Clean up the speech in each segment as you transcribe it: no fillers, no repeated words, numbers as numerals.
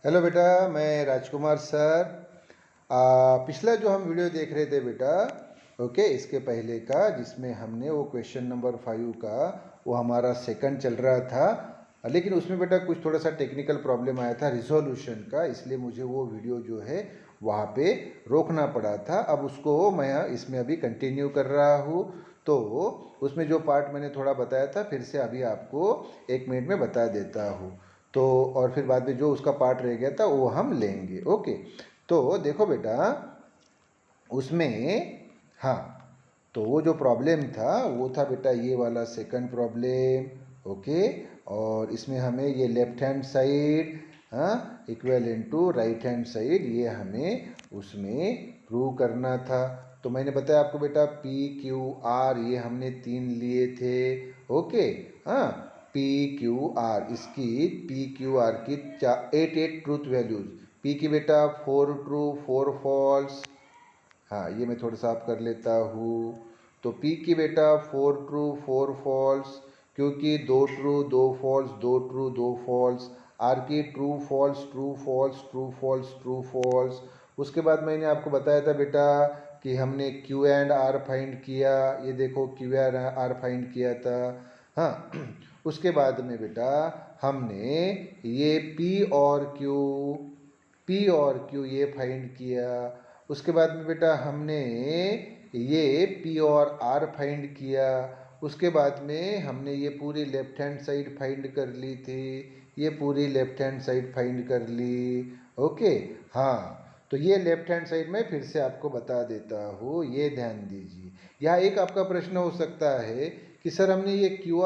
Hello बेटा, मैं राजकुमार sir. पिछला जो हम वीडियो देख रहे थे बेटा, ओके, इसके पहले का जिसमें हमने वो क्वेश्चन नंबर 5 का वो हमारा सेकंड चल रहा था, लेकिन उसमें बेटा कुछ थोड़ा सा टेक्निकल प्रॉब्लम आया था रिजोल्यूशन का, इसलिए मुझे वो वीडियो जो है वहाँ पे रोकना पड़ा था। अब उसको मैं इसमें अभी कंटिन्यू कर रहा हूँ। तो उसमें जो पार्ट मैंने थोड़ा बताया था फिर से अभी आपको 1 मिनट में बता देता हूँ। तो और फिर बाद में जो उसका पार्ट रह गया था वो हम लेंगे। ओके, तो देखो बेटा उसमें, हाँ, तो वो जो प्रॉब्लम था वो था बेटा ये वाला सेकंड प्रॉब्लम। ओके, और इसमें हमें ये लेफ्ट हैंड साइड, हाँ, equal into right hand side, ये हमें उसमें प्रूव करना था। तो मैंने बताया आपको बेटा पी क्यू आर ये हमने 3 लिए थे। ओके, हाँ, पी क्यू आर, इसकी पी क्यू आर की 8 ट्रूथ वैल्यूज। पी की बेटा 4 ट्रू 4 फॉल्स, हाँ ये मैं थोड़ा सा आप कर लेता हूँ। तो पी की बेटा 4 ट्रू 4 फॉल्स, क्योंकि 2 true 2 false 2 true 2 false. R की true false true false true false true false. उसके बाद मैंने आपको बताया था बेटा कि हमने क्यू एंड आर फाइंड किया, ये देखो क्यू एंड आर फाइंड किया था। हाँ, उसके बाद में बेटा हमने ये पी और क्यू ये फाइंड किया। उसके बाद में बेटा हमने ये पी और आर फाइंड किया। उसके बाद में हमने ये पूरी लेफ्ट हैंड साइड फाइंड कर ली थी, ये पूरी लेफ्ट हैंड साइड फाइंड कर ली। ओके, हाँ, तो ये लेफ्ट हैंड साइड में फिर से आपको बता देता हूँ, ये ध्यान दीजिए। यहाँ एक आपका प्रश्न हो सकता है कि सर हमने ये क्यू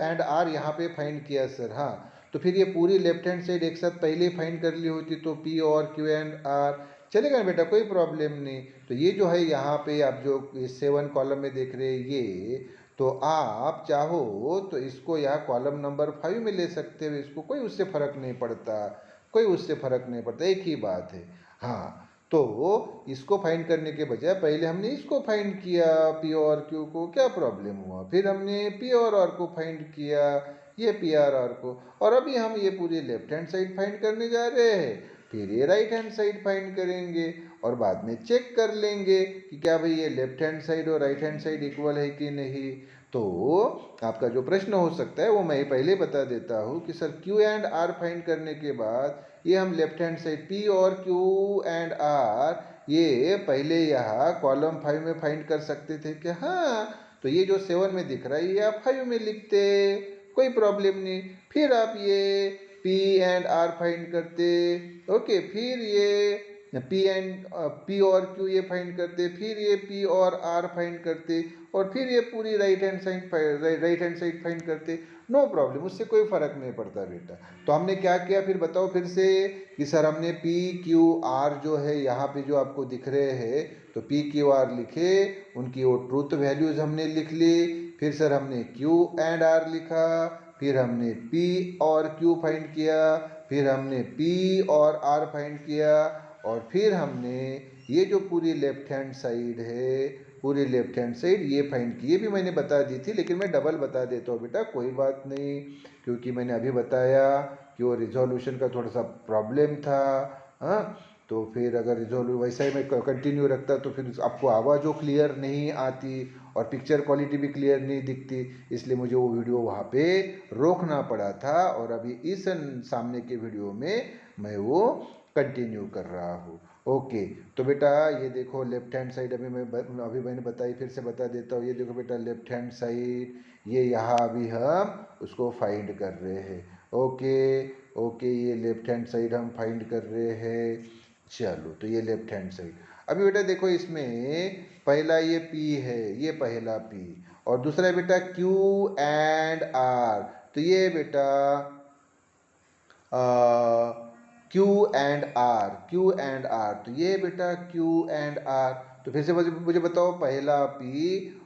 एंड आर यहाँ पे फाइंड किया सर, हाँ, तो फिर ये पूरी लेफ्ट हैंड साइड एक साथ पहले ही फाइंड कर ली होती तो पी और क्यू एंड आर चलेगा ना बेटा, कोई प्रॉब्लम नहीं। तो ये जो है यहाँ पे आप जो 7 कॉलम में देख रहे हैं ये, तो आप चाहो तो इसको यहाँ कॉलम नंबर 5 में ले सकते हो, इसको कोई उससे फर्क नहीं पड़ता, कोई उससे फर्क नहीं पड़ता, एक ही बात है। हाँ, तो इसको फाइंड करने के बजाय पहले हमने इसको फाइंड किया पी और क्यू को, क्या प्रॉब्लम हुआ, फिर हमने पी और आर को फाइंड किया, ये पी आर आर को, और अभी हम ये पूरी लेफ्ट हैंड साइड फाइंड करने जा रहे हैं, फिर ये राइट हैंड साइड फाइंड करेंगे और बाद में चेक कर लेंगे कि क्या भाई ये लेफ्ट हैंड साइड और राइट हैंड साइड इक्वल है कि नहीं। तो आपका जो प्रश्न हो सकता है वो मैं पहले बता देता हूँ कि sir Q and R find करने के बाद ये हम लेफ्ट हैंड साइड पी और क्यू एंड आर ये पहले यहाँ कॉलम 5 में फाइंड कर सकते थे क्या, हाँ, तो ये जो 7 में दिख रहा है ये आप 5 में लिखते, कोई प्रॉब्लम नहीं। फिर आप ये पी एंड आर फाइंड करते, ओके, फिर ये पी और क्यू ये फाइंड करते, फिर ये पी और आर फाइंड करते, और फिर ये पूरी राइट हैंड साइड फाइंड करते, नो प्रॉब्लम, उससे कोई फर्क नहीं पड़ता बेटा। तो हमने क्या किया फिर बताओ फिर से कि सर हमने पी क्यू आर जो है यहाँ पे जो आपको दिख रहे हैं, तो पी क्यू आर लिखे, उनकी वो ट्रूथ वैल्यूज हमने लिख ली, फिर सर हमने क्यू एंड आर लिखा, फिर हमने पी और क्यू फाइंड किया, फिर हमने पी और आर फाइंड किया, और फिर हमने ये जो पूरी लेफ्ट हैंड साइड है, पूरी लेफ्ट हैंड साइड ये फाइंड की, ये भी मैंने बता दी थी लेकिन मैं डबल बता देता हूँ बेटा, कोई बात नहीं, क्योंकि मैंने अभी बताया कि वो रिजोल्यूशन का थोड़ा सा प्रॉब्लम था। हाँ, तो फिर अगर रिजोल्व वैसा ही मैं कंटिन्यू रखता तो फिर आपको आवाज़ क्लियर नहीं आती और पिक्चर क्वालिटी भी क्लियर नहीं दिखती, इसलिए मुझे वो वीडियो वहाँ पे रोकना पड़ा था, और अभी इस सामने के वीडियो में मैं वो कंटिन्यू कर रहा हूँ। ओके, तो बेटा ये देखो लेफ्ट हैंड साइड अभी मैंने बताई, फिर से बता देता हूँ, ये देखो बेटा लेफ्ट हैंड साइड ये यहाँ अभी हम उसको फाइंड कर रहे हैं। ओके, ओके, ये लेफ्ट हैंड साइड हम फाइंड कर रहे हैं। चलो, तो ये लेफ्ट हैंड साइड, अभी बेटा देखो इसमें पहला ये P है, ये पहला P, और दूसरा है बेटा Q एंड R, तो ये बेटा क्यू एंड आर, तो ये बेटा क्यू एंड आर, तो फिर से मुझे बताओ पहला P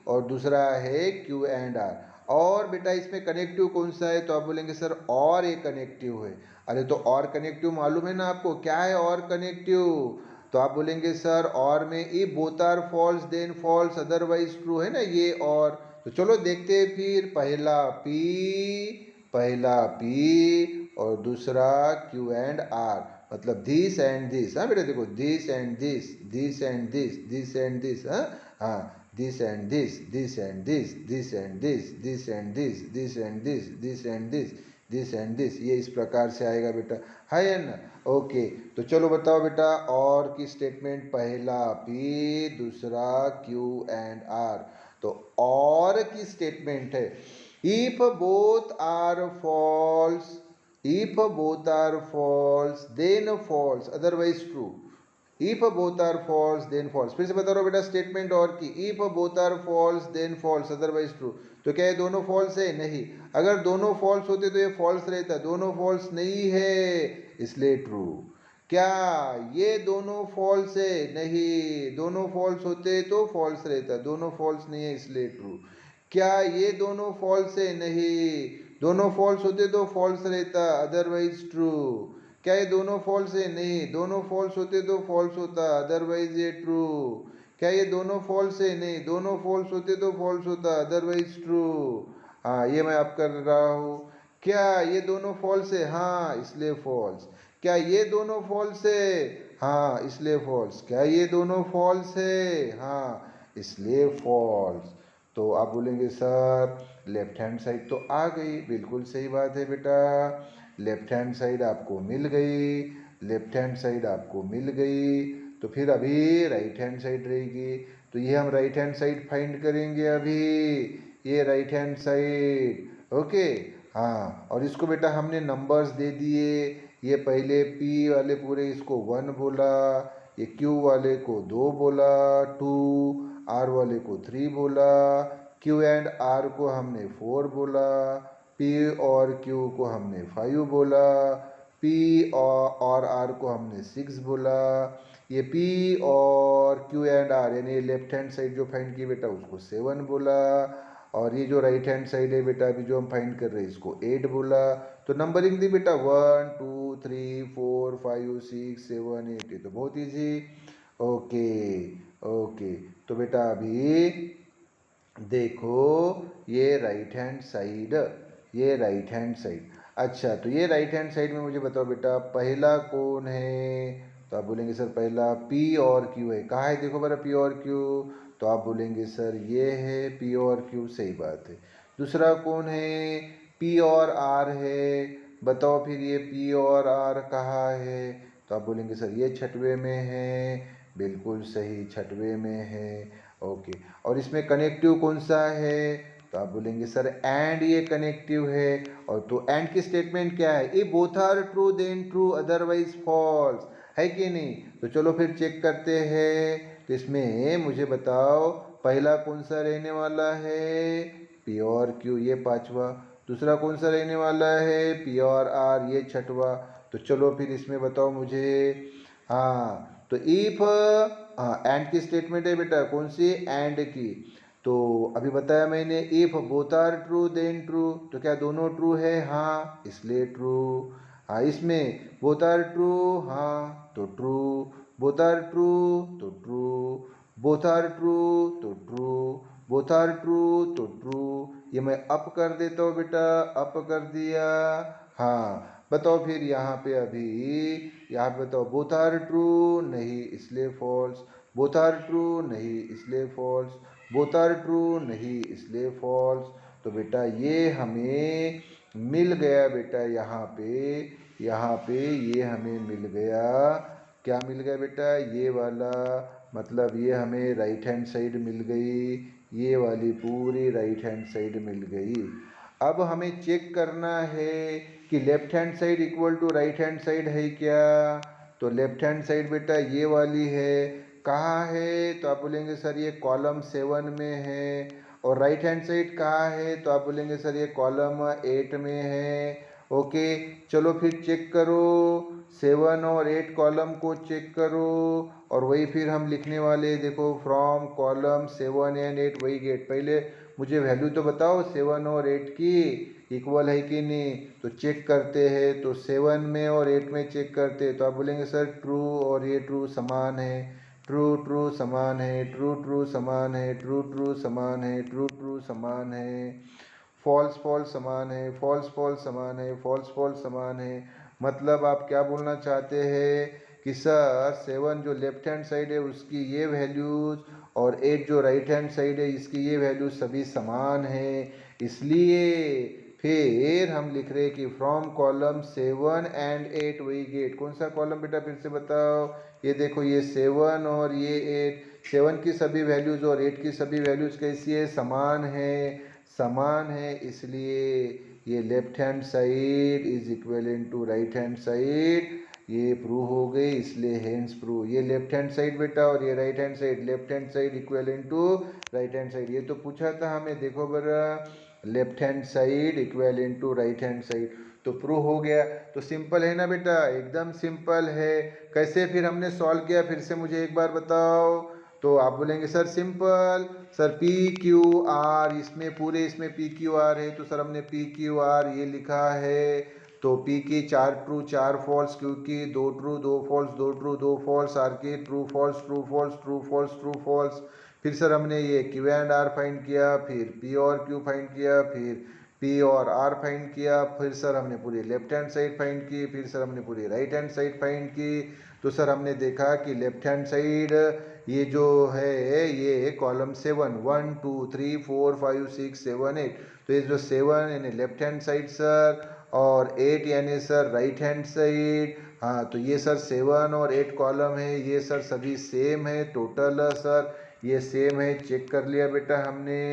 और दूसरा है क्यू एंड आर, और बेटा इसमें कनेक्टिव कौन सा है, तो आप बोलेंगे सर और एक कनेक्टिव है। अरे तो और कनेक्टिव मालूम है ना आपको, क्या है और कनेक्टिव, तो आप बोलेंगे सर और में E both are false then false otherwise true है ना ये, और तो चलो देखते हैं फिर, पहला P पहला P और दूसरा Q एंड R, मतलब दिस एंड दिस। हाँ बेटा देखो, this and this, this and this, this and this. हाँ this and this, this and this, this and this, this and this, this and this, this and this, this and this, ये इस प्रकार से आएगा बेटा, है ना। ओके, तो चलो बताओ बेटा, और की स्टेटमेंट, पहला P दूसरा Q एंड R। तो और की स्टेटमेंट है, if both are false, if both are false then false, otherwise true. If both are false then false, फिर से बता रहा हूँ बेटा स्टेटमेंट और की, if both are false then false, otherwise true. तो क्या ये दोनों फॉल्स है? नहीं। अगर दोनों फॉल्स होते तो ये फॉल्स रहता, दोनों फॉल्स नहीं है इसलिए ट्रू। क्या ये दोनों फॉल्स है? नहीं। दोनों फॉल्स होते तो फॉल्स रहता, दोनों फॉल्स नहीं है इसलिए ट्रू। क्या ये दोनों फॉल्स है? नहीं। दोनों फॉल्स होते तो फॉल्स रहता, अदरवाइज ट्रू। क्या ये दोनों फॉल्स है? नहीं। दोनों फॉल्स होते तो फॉल्स होता, अदरवाइज ये ट्रू। क्या ये दोनों फॉल्स है? नहीं। दोनों फॉल्स होते तो फॉल्स होता, अदरवाइज ट्रू। हाँ, ये मैं आप कर रहा हूँ। क्या ये दोनों फॉल्स है? हाँ, इसलिए फॉल्स। क्या ये दोनों फॉल्स है? हाँ, इसलिए फॉल्स। क्या ये दोनों फॉल्स है? हाँ, इसलिए फॉल्स। तो आप बोलेंगे सर लेफ्ट हैंड साइड तो आ गई, बिल्कुल सही बात है बेटा, लेफ्ट हैंड साइड आपको मिल गई, लेफ्ट हैंड साइड आपको मिल गई। तो फिर अभी राइट हैंड साइड रहेगी, तो ये हम राइट हैंड साइड फाइंड करेंगे अभी, ये राइट हैंड साइड। ओके, हाँ, और इसको बेटा हमने नंबर्स दे दिए। ये पहले P वाले पूरे इसको 1 बोला, ये Q वाले को 2 बोला, 2, R वाले को 3 बोला, Q एंड R को हमने 4 बोला, P और Q को हमने 5 बोला, P और R को हमने 6 बोला, ये P और Q एंड R यानी लेफ्ट हैंड साइड जो फाइंड की बेटा उसको 7 बोला, और ये जो राइट हैंड साइड है बेटा अभी जो हम फाइंड कर रहे हैं इसको 8 बोला। तो नंबरिंग दी बेटा 1 2 3 4 5 6 7 8, ये तो बहुत ईजी। ओके ओके, तो बेटा अभी देखो ये राइट हैंड साइड, ये राइट हैंड साइड। अच्छा, तो ये राइट हैंड साइड में मुझे बताओ बेटा पहला कौन है? तो आप बोलेंगे सर पहला P और Q है। कहाँ है देखो बरा P और Q? तो आप बोलेंगे सर ये है P और Q, सही बात है। दूसरा कौन है? P और R है। बताओ फिर ये P और R कहाँ है? तो आप बोलेंगे सर ये छठवे में है, बिल्कुल सही, छठवे में है। ओके, और इसमें कनेक्टिव कौन सा है? तो आप बोलेंगे सर एंड, ये कनेक्टिव है। और तो एंड की स्टेटमेंट क्या है? A both are true then true otherwise false, है कि नहीं? तो चलो फिर चेक करते हैं। तो इसमें मुझे बताओ पहला कौन सा रहने वाला है? P और Q, ये पांचवा। दूसरा कौन सा रहने वाला है? P और R, ये छठवा। तो चलो फिर इसमें बताओ मुझे। हाँ, तो इफ, हाँ एंड की स्टेटमेंट है बेटा, कौन सी? एंड की। तो अभी बताया मैंने if both are true then true, तो क्या दोनों ट्रू है? हाँ, इसलिए ट्रू। हाँ, इसमें बोथ आर ट्रू, हाँ तो ट्रू, बोथ आर ट्रू तो ट्रू, बोथ आर ट्रू तो ट्रू, बोथ आर ट्रू तो ट्रू। ये मैं अप कर देता हूँ बेटा, अप कर दिया। हाँ, बताओ फिर यहाँ पे अभी, यहाँ पे बताओ बोथ आर ट्रू, नहीं इसलिए फॉल्स, बोथ आर ट्रू, नहीं इसलिए फॉल्स, बोथ आर ट्रू, नहीं इसलिए फॉल्स। तो बेटा ये हमें मिल गया बेटा, यहाँ पे ये हमें मिल गया। क्या मिल गया बेटा? ये वाला, मतलब ये हमें राइट हैंड साइड मिल गई, ये वाली पूरी राइट हैंड साइड मिल गई। अब हमें चेक करना है कि left hand side equal to right hand side है क्या? तो लेफ्ट हैंड साइड बेटा ये वाली है। कहाँ है? तो आप बोलेंगे सर ये कॉलम 7 में है। और राइट हैंड साइड कहाँ है? तो आप बोलेंगे सर ये कॉलम 8 में है। ओके, चलो फिर चेक करो, 7 और 8 कॉलम को चेक करो, और वही फिर हम लिखने वाले, देखो फ्रॉम कॉलम 7 एंड 8 वही गेट। पहले मुझे वैल्यू तो बताओ 7 और 8 की इक्वल है कि नहीं। तो चेक करते हैं, तो 7 में और 8 में चेक करते हैं। तो आप बोलेंगे सर ट्रू और ये ट्रू समान है, ट्रू ट्रू समान है, ट्रू ट्रू समान है, ट्रू ट्रू समान है, ट्रू ट्रू समान है। फॉल्स फॉल्स समान है, फॉल्स फॉल्स समान है, फॉल्स फॉल्स समान है। मतलब आप क्या बोलना चाहते हैं कि सर 7 जो लेफ्ट हैंड साइड है उसकी ये वैल्यूज़ और 8 जो राइट हैंड साइड है इसकी ये वैल्यूज सभी समान है। इसलिए फिर हम लिख रहे हैं कि from column 7 and 8 we get, कौन सा कॉलम बेटा फिर से बताओ, ये देखो ये 7 और ये 8, 7 की सभी वैल्यूज़ और 8 की सभी वैल्यूज़ कैसी है, समान है, समान है। इसलिए ये left hand side is equal to right hand side, ये प्रूव हो गई, इसलिए हेंस प्रूव। ये लेफ्ट हैंड साइड बेटा और ये right hand side, left hand side equal to right hand side, ये तो पूछा था हमें, देखो बरा, left hand side equal to right hand side, तो प्रूव हो गया। तो सिंपल है ना बेटा, एकदम सिंपल है। कैसे फिर हमने सॉल्व किया, फिर से मुझे एक बार बताओ। तो आप बोलेंगे sir simple, sir P Q R, इसमें पूरे इसमें पी क्यू आर है, तो सर हमने पी क्यू आर ये लिखा है, तो पी की 4 ट्रू 4 फॉल्स, क्यू की 2 true 2 false, 2 true 2 false, R की true false true false true false true false. फिर सर हमने ये क्यू एंड आर फाइंड किया, फिर पी और क्यू फाइंड किया, फिर पी और आर फाइंड किया, फिर सर हमने पूरी लेफ्ट हैंड साइड फाइंड की, फिर सर हमने पूरी राइट हैंड साइड फाइंड की। तो सर हमने देखा कि लेफ्ट हैंड साइड ये जो है ये कॉलम 7 1 2 3 4 5 6 7 8, तो ये जो 7 यानी लेफ्ट हैंड साइड सर, और 8 यानी सर राइट हैंड साइड। हाँ, तो ये सर 7 और 8 कॉलम है, ये सर सभी सेम है, टोटल सर ये सेम है, चेक कर लिया बेटा हमने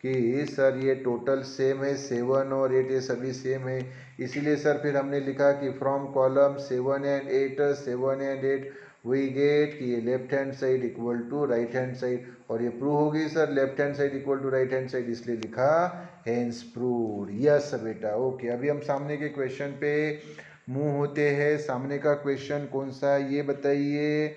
कि सर ये टोटल सेम है, 7 और 8 ये सभी सेम है। इसीलिए सर फिर हमने लिखा कि from column 7 and 8 7 and 8 we get कि ये left hand side equal to right hand side, और ये प्रूव हो गई sir, left hand side equal to right hand side, इसलिए लिखा हेंस प्रूव्ड। यस बेटा, ओके। अभी हम सामने के क्वेश्चन पे मूव होते हैं। सामने का क्वेश्चन कौन सा है ये बताइए।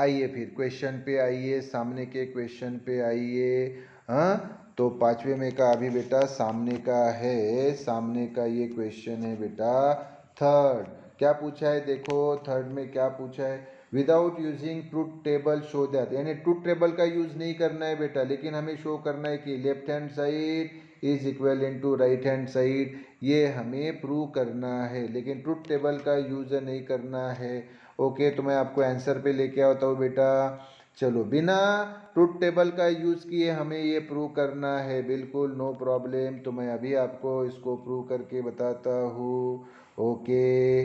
आइए फिर क्वेश्चन पे आइए, सामने के क्वेश्चन पे आइए। हाँ, तो 5वें में का अभी बेटा सामने का है, सामने का ये क्वेश्चन है बेटा थर्ड। क्या पूछा है देखो, थर्ड में क्या पूछा है, without using truth table show that, यानी ट्रूथ टेबल का यूज नहीं करना है बेटा, लेकिन हमें शो करना है कि left hand side is equal to right hand side, ये हमें प्रूव करना है, लेकिन ट्रूथ टेबल का यूज नहीं करना है। ओके, तो मैं आपको आंसर पे लेके आता हूँ बेटा। चलो, बिना ट्रूथ टेबल का यूज़ किए हमें ये प्रूव करना है, बिल्कुल नो प्रॉब्लम। तो मैं अभी आपको इसको प्रूव करके बताता हूँ। Okay,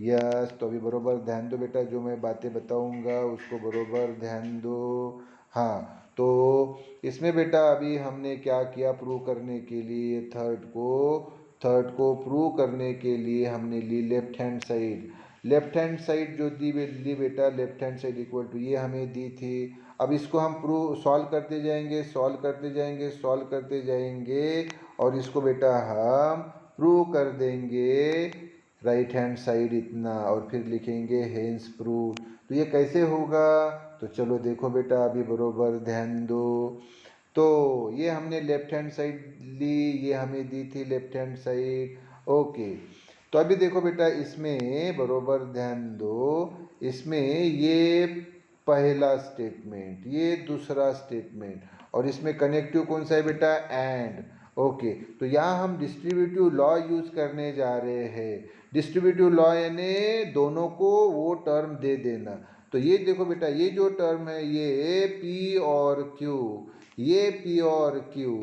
yes. तो अभी बरोबर ध्यान दो बेटा, जो मैं बातें बताऊँगा उसको बरोबर ध्यान दो। हाँ, तो इसमें बेटा अभी हमने क्या किया प्रूव करने के लिए, थर्ड को प्रूव करने के लिए हमने ली left hand side. Left hand side जो दी बेटा, left hand side equal to ये हमें दी थी। अब इसको हम प्रूव सॉल्व करते जाएंगे, सॉल्व करते जाएंगे, सॉल्व करते जाएंगे, और इसको बेटा हम प्रूव कर देंगे राइट हैंड साइड इतना, और फिर लिखेंगे हेंस प्रूव। तो ये कैसे होगा, तो चलो देखो बेटा, अभी बरोबर ध्यान दो। तो ये हमने लेफ्ट हैंड साइड ली, ये हमें दी थी लेफ्ट हैंड साइड। ओके, तो अभी देखो बेटा, इसमें बरोबर ध्यान दो, इसमें ये पहला स्टेटमेंट, ये दूसरा स्टेटमेंट, और इसमें कनेक्टिव कौन सा है बेटा, एंड। ओके, तो यहाँ हम डिस्ट्रीब्यूटिव लॉ यूज करने जा रहे हैं। डिस्ट्रीब्यूटिव लॉ यानी दोनों को वो टर्म दे देना। तो ये देखो बेटा, ये जो टर्म है ये पी और क्यू, ये पी और क्यू,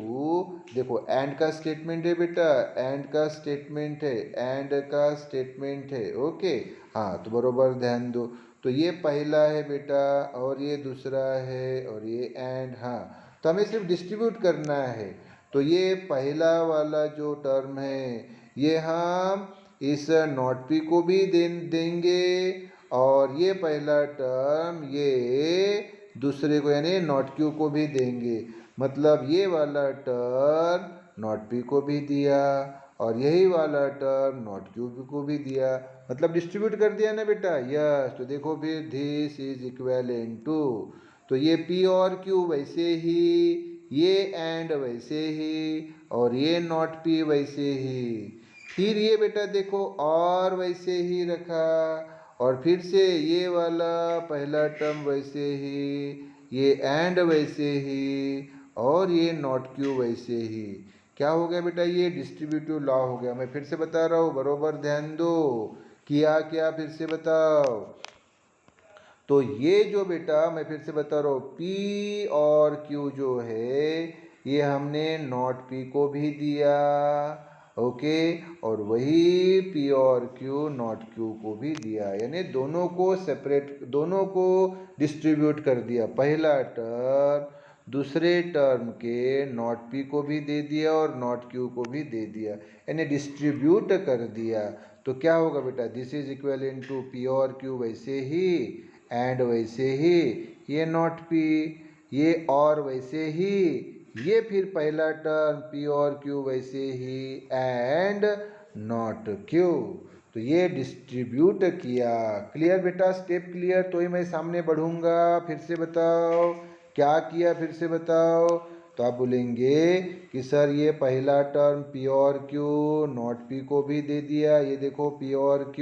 देखो एंड का स्टेटमेंट है बेटा, एंड का स्टेटमेंट है, एंड का स्टेटमेंट है। ओके, हाँ, तो बरोबर ध्यान दो। तो ये पहला है बेटा, और ये दूसरा है, और ये एंड। हाँ, तो हमें सिर्फ डिस्ट्रीब्यूट करना है। तो ये पहला वाला जो टर्म है ये हम इस नॉट पी को भी देंगे, और ये पहला टर्म ये दूसरे को यानी नॉट क्यू को भी देंगे। मतलब ये वाला टर्म नॉट पी को भी दिया, और यही वाला टर्म नॉट क्यू को भी दिया, मतलब डिस्ट्रीब्यूट कर दिया ना बेटा। यस, तो देखो फिर दिस इज इक्वल टू, तो ये पी और क्यू वैसे ही, ये एंड वैसे ही, और ये नॉट पी वैसे ही, फिर ये बेटा देखो और वैसे ही रखा, और फिर से ये वाला पहला टर्म वैसे ही, ये एंड वैसे ही, और ये नॉट क्यू वैसे ही। क्या हो गया बेटा, ये डिस्ट्रीब्यूटिव लॉ हो गया। मैं फिर से बता रहा हूँ, बरोबर ध्यान दो। किया क्या, फिर से बताओ। तो ये जो बेटा मैं फिर से बता रहा हूँ, P और Q जो है ये हमने नॉट P को भी दिया, ओके, और वही P और Q नॉट Q को भी दिया, यानी दोनों को सेपरेट, दोनों को डिस्ट्रीब्यूट कर दिया। पहला टर्म दूसरे टर्म के नॉट P को भी दे दिया और नॉट Q को भी दे दिया, यानी डिस्ट्रीब्यूट कर दिया। तो क्या होगा बेटा, this is equal in to P और Q वैसे ही, एंड वैसे ही ये नॉट P, ये और वैसे ही ये फिर पहला टर्म P और Q वैसे ही, एंड नॉट Q। तो ये डिस्ट्रीब्यूट किया। क्लियर बेटा, स्टेप क्लियर? तो ही मैं सामने बढ़ूंगा। फिर से बताओ क्या किया, फिर से बताओ। तो आप बोलेंगे कि सर ये पहला टर्म P और Q नॉट P को भी दे दिया, ये देखो P और Q,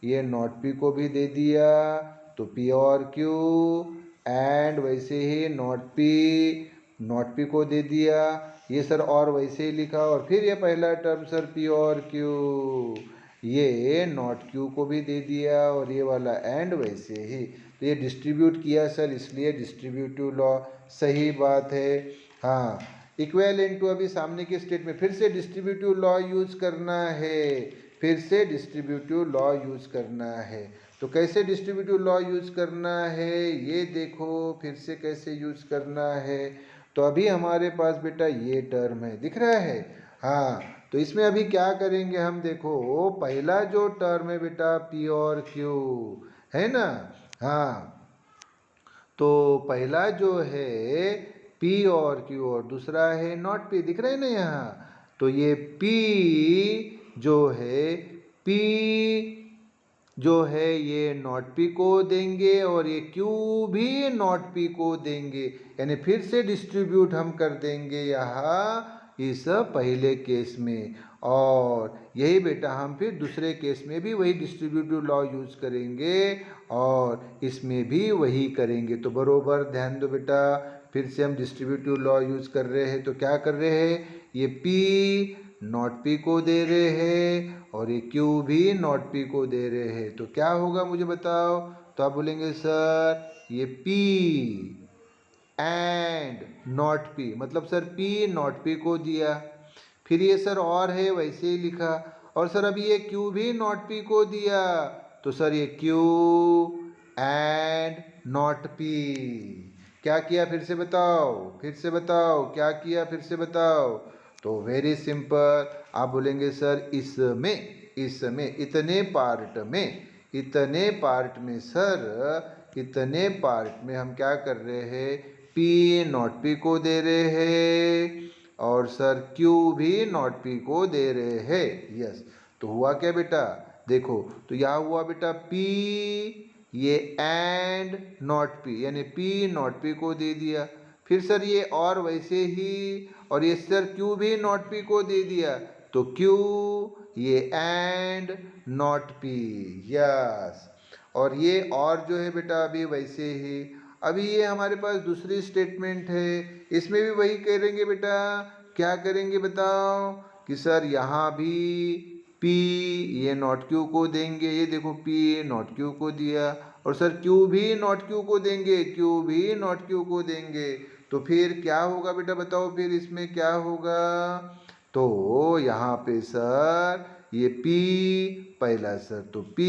ये नॉट P को भी दे दिया, तो P और Q, एंड वैसे ही नॉट P को दे दिया, ये सर और वैसे ही लिखा, और फिर ये पहला टर्म सर P और Q, ये नॉट Q को भी दे दिया, और ये वाला एंड वैसे ही। तो ये डिस्ट्रीब्यूट किया सर, इसलिए डिस्ट्रीब्यूटिव लॉ सही बात है। हाँ, इक्विवेलेंट टू, अभी सामने के स्टेट में फिर से डिस्ट्रीब्यूटिव लॉ यूज करना है, फिर से डिस्ट्रीब्यूटिव लॉ यूज करना है। तो कैसे डिस्ट्रीब्यूटिव लॉ यूज करना है ये देखो, फिर से कैसे यूज करना है। तो अभी हमारे पास बेटा ये टर्म है, दिख रहा है? हाँ, तो इसमें अभी क्या करेंगे हम, देखो पहला जो टर्म है बेटा P और Q है ना, हाँ, तो पहला जो है P और Q और दूसरा है नॉट P, दिख रहा है ना यहाँ। तो ये P जो है, P जो है ये नॉट P को देंगे, और ये Q भी नॉट P को देंगे, यानी फिर से डिस्ट्रीब्यूट हम कर देंगे यहाँ इस पहले केस में, और यही बेटा हम फिर दूसरे केस में भी वही डिस्ट्रीब्यूटिव लॉ यूज करेंगे, और इसमें भी वही करेंगे। तो बरोबर ध्यान दो बेटा, फिर से हम डिस्ट्रीब्यूटिव लॉ यूज कर रहे हैं। तो क्या कर रहे हैं, ये P नॉट P को दे रहे हैं, और ये Q भी नॉट P को दे रहे हैं। तो क्या होगा मुझे बताओ। तो आप बोलेंगे सर ये P एंड नॉट P, मतलब सर P नॉट P को दिया, फिर ये सर और है वैसे ही लिखा, और सर अभी ये Q भी नॉट P को दिया, तो सर ये Q एंड नॉट P। क्या किया फिर से बताओ, फिर से बताओ क्या किया, फिर से बताओ। तो वेरी सिंपल, आप बोलेंगे सर इसमें इतने पार्ट में, इतने पार्ट में सर, इतने पार्ट में हम क्या कर रहे हैं, P नॉट P को दे रहे हैं, और सर Q भी नॉट P को दे रहे हैं। यस, तो हुआ क्या बेटा, देखो तो यहाँ हुआ बेटा P, ये एंड नॉट P, यानी P नॉट P को दे दिया, फिर सर ये और वैसे ही, और ये सर Q भी नॉट P को दे दिया, तो Q ये एंड नॉट P। यस, और ये और जो है बेटा अभी वैसे ही, अभी ये हमारे पास दूसरी स्टेटमेंट है, इसमें भी वही करेंगे बेटा। क्या करेंगे बताओ, कि सर यहाँ भी P ये नॉट Q को देंगे, ये देखो P नॉट Q को दिया, और सर Q भी नॉट Q को देंगे, Q भी नॉट Q को देंगे। तो फिर क्या होगा बेटा बताओ, फिर इसमें क्या होगा। तो यहाँ पे सर ये P पहला सर, तो P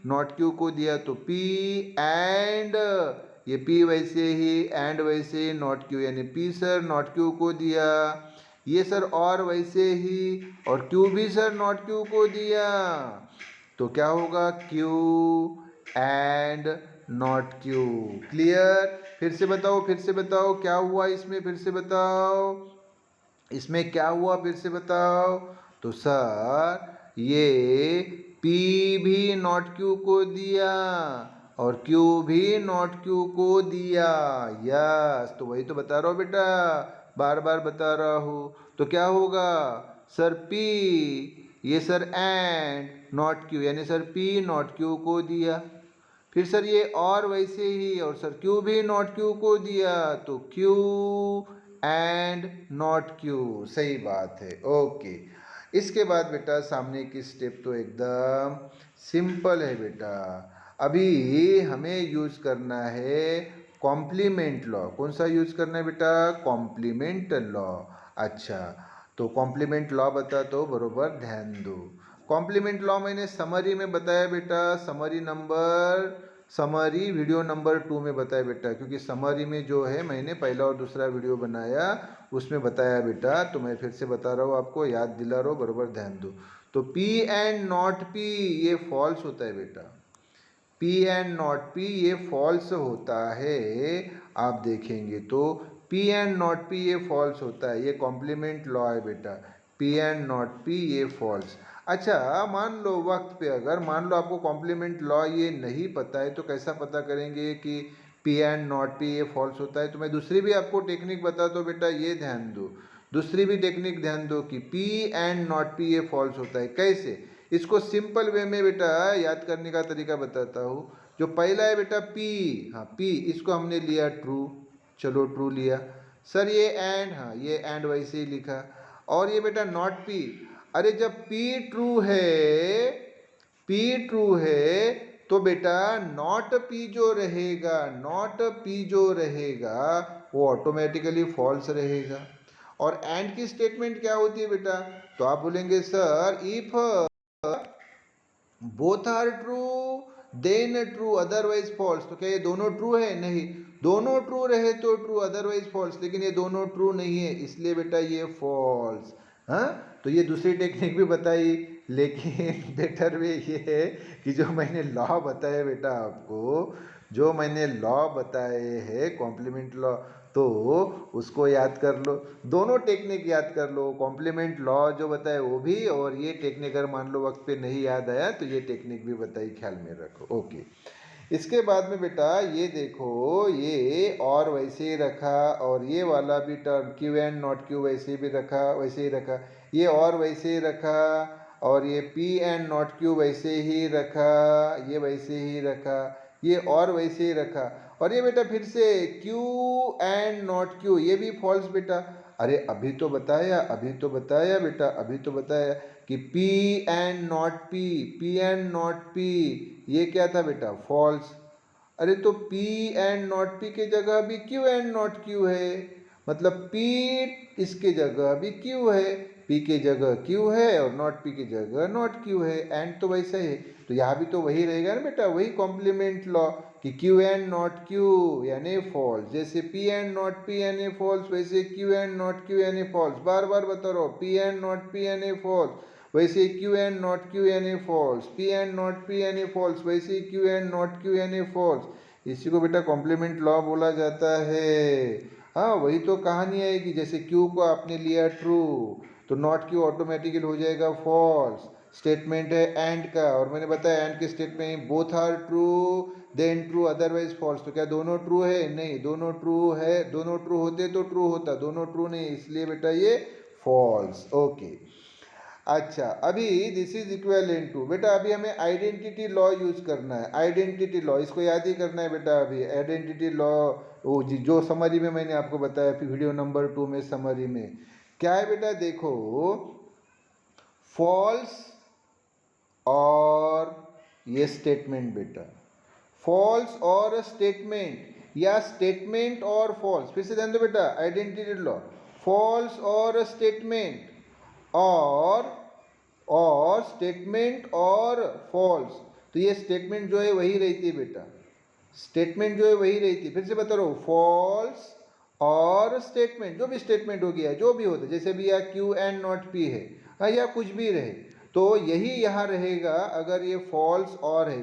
नॉट Q को दिया, तो P एंड ये P वैसे ही, एंड वैसे नॉट Q, यानी P सर नॉट Q को दिया, ये सर और वैसे ही, और Q भी सर नॉट Q को दिया, तो क्या होगा Q and not Q। Clear? फिर से बताओ, फिर से बताओ क्या हुआ इसमें, फिर से बताओ इसमें क्या हुआ, फिर से बताओ। तो सर ये P भी नॉट Q को दिया, और Q भी नॉट Q को दिया। यस, तो वही तो बता रहा हूँ बेटा, बार बार बता रहा हूँ। तो क्या होगा सर P, ये सर एंड नॉट Q, यानी सर P नॉट Q को दिया, फिर सर ये और वैसे ही, और सर Q भी नॉट Q को दिया, तो Q एंड नॉट क्यू, सही बात है। ओके, इसके बाद बेटा सामने की स्टेप तो एकदम सिंपल है बेटा। अभी हमें यूज करना है कॉम्प्लीमेंट लॉ। कौन सा यूज करना है बेटा? Complement law. अच्छा, तो कॉम्प्लीमेंट लॉ बता तो बरोबर ध्यान दो। कॉम्प्लीमेंट लॉ मैंने समरी में बताया बेटा, समरी वीडियो नंबर 2 में बताया बेटा, क्योंकि समरी में जो है मैंने पहला और दूसरा वीडियो बनाया उसमें बताया बेटा, तो मैं फिर से बता रहा हूँ आपको, याद दिला रहा हूँ, बरोबर ध्यान दो। तो P एंड नॉट P ये फॉल्स होता है बेटा, P एंड नॉट P ये फॉल्स होता है। आप देखेंगे तो P एंड नॉट P ये फॉल्स होता है, ये कॉम्प्लीमेंट लॉ है बेटा। P एंड नॉट P ये फॉल्स। अच्छा, मान लो वक्त पे अगर मान लो आपको कॉम्प्लीमेंट लॉ ये नहीं पता है तो कैसा पता करेंगे कि P एंड नॉट P ये फॉल्स होता है? तो मैं दूसरी भी आपको टेक्निक बताता हूँ बेटा, ये ध्यान दो। दूसरी भी टेक्निक ध्यान दो कि P एंड नॉट P ये फॉल्स होता है। कैसे? इसको सिंपल वे में बेटा याद करने का तरीका बताता हूँ। जो पहला है बेटा P, हाँ P, इसको हमने लिया ट्रू, चलो ट्रू लिया। सर ये एंड, हाँ ये एंड वैसे ही लिखा। और ये बेटा नॉट P, अरे जब P ट्रू है, P ट्रू है तो बेटा नॉट P जो रहेगा, नॉट P जो रहेगा वो ऑटोमेटिकली फॉल्स रहेगा। और एंड की स्टेटमेंट क्या होती है बेटा? तो आप बोलेंगे sir if both are true then true otherwise false. तो क्या ये दोनों ट्रू है? नहीं, दोनों ट्रू रहे तो ट्रू अदरवाइज फॉल्स, लेकिन ये दोनों ट्रू नहीं है, इसलिए बेटा ये फॉल्स। हाँ, तो ये दूसरी टेक्निक भी बताई, लेकिन बेटर वे ये है कि जो मैंने लॉ बताया बेटा आपको, जो मैंने लॉ बताए हैं कॉम्प्लीमेंट लॉ, तो उसको याद कर लो, दोनों टेक्निक याद कर लो, कॉम्प्लीमेंट लॉ जो बताए वो भी, और ये टेक्निक अगर मान लो वक्त पे नहीं याद आया तो ये टेक्निक भी बताई, ख्याल में रखो। ओके, इसके बाद में बेटा ये देखो, ये और वैसे ही रखा, और ये वाला भी term Q and not Q वैसे भी रखा, वैसे ही रखा, ये और वैसे ही रखा, और ये P एंड नॉट क्यू वैसे ही रखा, ये वैसे ही रखा, ये और वैसे ही रखा, और ये बेटा फिर से Q एंड नॉट Q ये भी फॉल्स बेटा। अरे अभी तो बताया, अभी तो बताया बेटा, अभी तो बताया कि P and not P, P and not P ये क्या था बेटा? फॉल्स। अरे तो P एंड नॉट P के जगह भी Q एंड नॉट Q है, मतलब P इसके जगह भी Q है, P के जगह Q है और नॉट P की जगह नॉट Q है, एंड तो वैसा ही है, तो यहाँ भी तो वही रहेगा ना बेटा, वही कॉम्प्लीमेंट लॉ कि Q एंड नॉट Q यानी फॉल्स। जैसे P एंड नॉट P यानी फॉल्स, वैसे Q एंड नॉट Q यानी फॉल्स। बार बार बता रहा हूँ, P एंड नॉट P यानी फॉल्स, वैसे Q एंड नॉट Q यानी false, P and not P यानी फॉल्स, वैसे Q एंड नॉट Q यानी फॉल्स। इसी को बेटा कॉम्प्लीमेंट लॉ बोला जाता है। हाँ, वही तो कहानी है कि जैसे Q को आपने लिया ट्रू तो नॉट Q ऑटोमेटिकली हो जाएगा फॉल्स। स्टेटमेंट है एंड का, और मैंने बताया एंड के statement both are true then true otherwise false. तो क्या दोनों ट्रू है? नहीं, दोनों ट्रू है, दोनों ट्रू होते तो ट्रू होता, दोनों ट्रू नहीं, इसलिए बेटा ये फॉल्स। ओके, अच्छा, अभी दिस इज इक्विवेलेंट टू, बेटा अभी हमें आइडेंटिटी लॉ यूज करना है। आइडेंटिटी लॉ इसको याद ही करना है बेटा। अभी आइडेंटिटी लॉ वो जो समरी में मैंने आपको बताया फिर वीडियो नंबर 2 में, समरी में क्या है बेटा? देखो, फॉल्स और ये स्टेटमेंट बेटा, फॉल्स और स्टेटमेंट या स्टेटमेंट और फॉल्स, फिर से ध्यान दो बेटा, आइडेंटिटी लॉ, फॉल्स और स्टेटमेंट और स्टेटमेंट और फॉल्स। तो ये स्टेटमेंट जो है वही रहती है बेटा, स्टेटमेंट जो है वही रहती है। फिर से बता रहा हूँ, फॉल्स और स्टेटमेंट, जो भी स्टेटमेंट हो गया, जो भी होता है, जैसे भी यहाँ Q एंड नॉट P है, हाँ, या कुछ भी रहे, तो यही यहाँ रहेगा अगर ये फॉल्स और है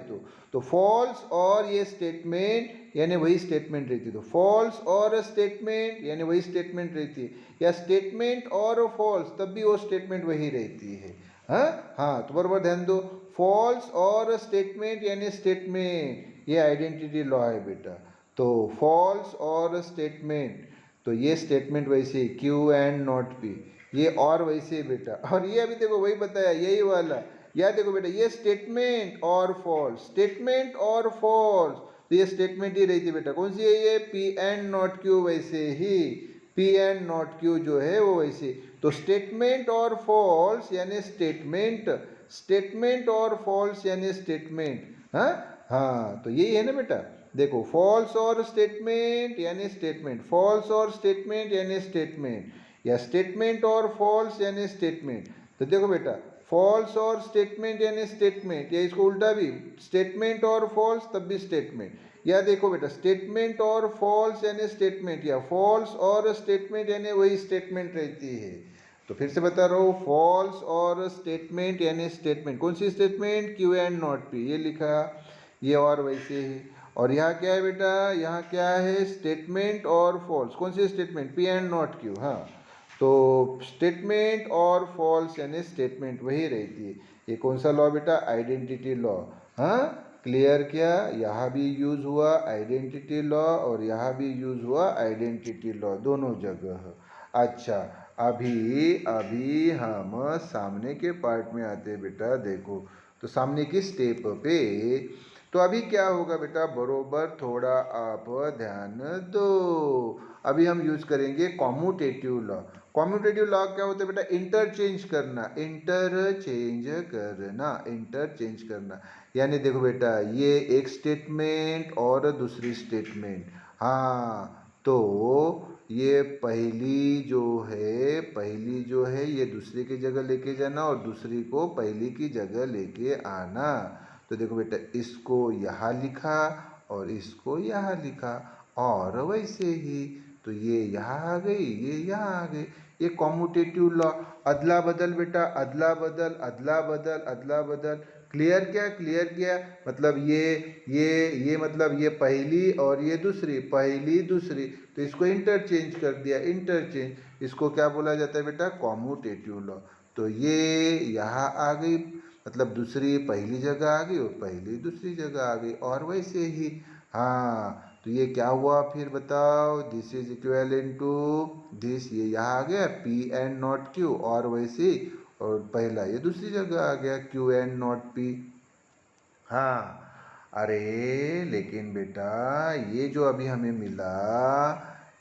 तो फॉल्स और ये स्टेटमेंट यानी वही स्टेटमेंट रहती है, तो फॉल्स और स्टेटमेंट यानी वही स्टेटमेंट रहती है, या स्टेटमेंट और फॉल्स तब भी वो स्टेटमेंट वही रहती है। हाँ हाँ, तो बराबर ध्यान दो, फॉल्स और स्टेटमेंट यानी स्टेटमेंट, ये आइडेंटिटी लॉ है बेटा। तो फॉल्स और स्टेटमेंट, तो ये स्टेटमेंट वैसे Q एंड नॉट P, ये और वैसे बेटा, और ये अभी देखो वही बताया, यही वाला, या देखो बेटा ये स्टेटमेंट और फॉल्स, स्टेटमेंट और फॉल्स, तो ये स्टेटमेंट ही रहती बेटा। कौन सी है ये? P एंड नॉट Q, वैसे ही P एंड नॉट Q जो है वो वैसे। तो स्टेटमेंट और फॉल्स यानी स्टेटमेंट, स्टेटमेंट और फॉल्स यानी स्टेटमेंट। हाँ हाँ, तो यही है ना बेटा। देखो, फॉल्स और स्टेटमेंट यानी स्टेटमेंट, फॉल्स और स्टेटमेंट यानी स्टेटमेंट, या स्टेटमेंट और फॉल्स यानी स्टेटमेंट। तो देखो बेटा, फॉल्स और स्टेटमेंट यानी स्टेटमेंट, या इसको उल्टा भी, स्टेटमेंट और फॉल्स तब भी स्टेटमेंट। या देखो बेटा, स्टेटमेंट और फॉल्स यानी स्टेटमेंट, या फॉल्स और स्टेटमेंट यानी वही स्टेटमेंट रहती है। तो फिर से बता रहा हूँ, फॉल्स और स्टेटमेंट यानी स्टेटमेंट। कौन सी statement? Q and not P, ये लिखा, ये और वैसे ही। और यहाँ क्या है बेटा, यहाँ क्या है, स्टेटमेंट और फॉल्स। कौन सी statement? P and not Q. हाँ, तो स्टेटमेंट और फॉल्स यानी स्टेटमेंट वही रहती है। ये कौन सा लॉ बेटा? Identity law. हाँ, क्लियर क्या? यहाँ भी यूज हुआ आइडेंटिटी लॉ और यहाँ भी यूज हुआ आइडेंटिटी लॉ, दोनों जगह। अच्छा, अभी अभी हम सामने के पार्ट में आते हैं बेटा। देखो, तो सामने की स्टेप पे, तो अभी क्या होगा बेटा, बरोबर थोड़ा आप ध्यान दो। अभी हम यूज करेंगे कॉम्यूटेटिव लॉ। कॉम्यूटेटिव लॉ क्या होता है बेटा? इंटरचेंज करना, इंटरचेंज करना, इंटरचेंज करना। यानी देखो बेटा, ये एक स्टेटमेंट और दूसरी स्टेटमेंट। हाँ, तो ये पहली जो है ये दूसरे की जगह लेके जाना और दूसरी को पहली की जगह लेके आना। तो देखो बेटा, इसको यहाँ लिखा और इसको यहाँ लिखा, और वैसे ही। तो ये यहाँ आ गई, ये यहाँ आ गई। ये कॉम्यूटेटिव लॉ। अदला बदल बेटा, अदला बदल, अदला बदल, अदला बदल। क्लियर क्या? क्लियर क्या? मतलब ये मतलब ये पहली और ये दूसरी, पहली दूसरी, तो इसको इंटरचेंज कर दिया, इंटरचेंज। इसको क्या बोला जाता है बेटा? Commutative law. तो ये यहाँ आ गई, मतलब दूसरी पहली जगह आ गई और पहली दूसरी जगह आ गई, और वैसे ही। हाँ, तो ये क्या हुआ फिर बताओ? This is equivalent to this, ये यहाँ आ गया पी एंड नॉट क्यू, और वैसे, और पहला ये दूसरी जगह आ गया क्यू एंड नॉट पी। हाँ, अरे लेकिन बेटा, ये जो अभी हमें मिला,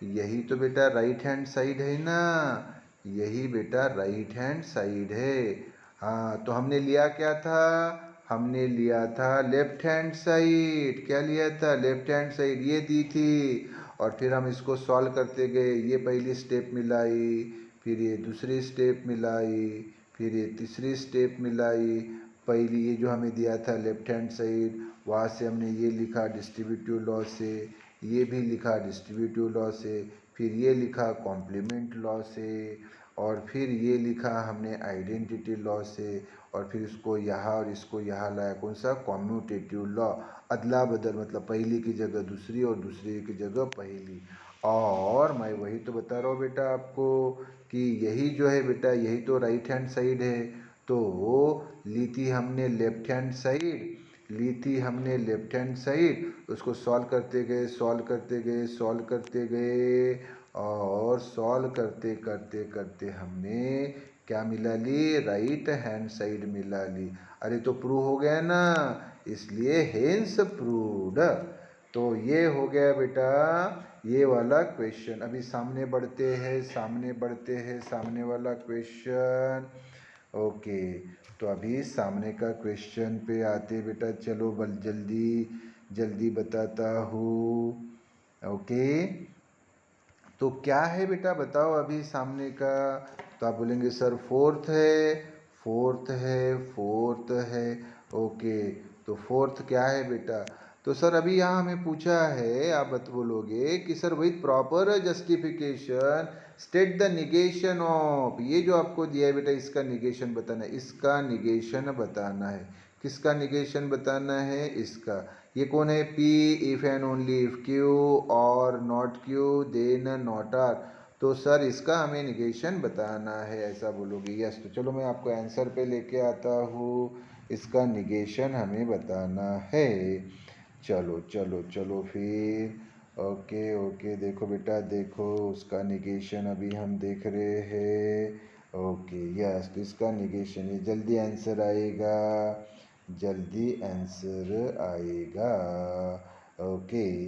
यही तो बेटा राइट हैंड साइड है ना, यही बेटा राइट हैंड साइड है। हाँ, तो हमने लिया क्या था? हमने लिया था लेफ्ट हैंड साइड। क्या लिया था? लेफ्ट हैंड साइड, ये दी थी। और फिर हम इसको सॉल्व करते गए, ये पहली स्टेप मिलाई, फिर ये दूसरी स्टेप मिलाई, फिर ये तीसरी स्टेप मिलाई। पहली ये जो हमें दिया था लेफ्ट हैंड साइड, वहाँ से हमने ये लिखा डिस्ट्रीब्यूटिव लॉ से, ये भी लिखा डिस्ट्रीब्यूटिव लॉ से, फिर ये लिखा कॉम्प्लीमेंट लॉ से, और फिर ये लिखा हमने आइडेंटिटी लॉ से, और फिर इसको यहाँ और इसको यहाँ लाया। कौन सा? Commutative law. अदला बदल, मतलब पहली की जगह दूसरी और दूसरी की जगह पहली। और मैं वही तो बता रहा हूँ बेटा आपको, कि यही जो है बेटा, यही तो राइट हैंड साइड है। तो ली थी हमने लेफ्ट हैंड साइड, ली थी हमने लेफ्ट हैंड साइड, उसको सॉल्व करते गए, सॉल्व करते गए, सॉल्व करते गए, और सॉल्व करते करते करते हमने क्या मिला ली? राइट हैंड साइड मिला ली। अरे तो प्रूव हो गया ना, इसलिए हेंस प्रूव्ड। तो ये हो गया बेटा ये वाला क्वेश्चन। अभी सामने बढ़ते हैं, सामने बढ़ते हैं, सामने वाला क्वेश्चन। ओके, तो अभी सामने का क्वेश्चन पे आते बेटा, चलो बल जल्दी जल्दी बताता हूँ। ओके, तो क्या है बेटा बताओ अभी सामने का? तो आप बोलेंगे सर फोर्थ है, फोर्थ है, फोर्थ है। ओके, तो फोर्थ क्या है बेटा? तो सर अभी यहाँ हमें पूछा है, आप बोलोगे कि sir with proper justification state the negation of, ये जो आपको दिया है बेटा इसका निगेशन बताना है, इसका निगेशन बताना है। किसका निगेशन बताना है? इसका। ये कौन है? P if and only if Q और not Q then not R. तो सर इसका हमें निगेशन बताना है, ऐसा बोलोगे। यस, तो चलो मैं आपको आंसर पे लेके आता हूँ। इसका निगेशन हमें बताना है। चलो चलो चलो फिर। ओके ओके, देखो बेटा देखो, उसका निगेशन अभी हम देख रहे हैं। ओके यस, तो इसका निगेशन, ये जल्दी आंसर आएगा, जल्दी आंसर आएगा। ओके,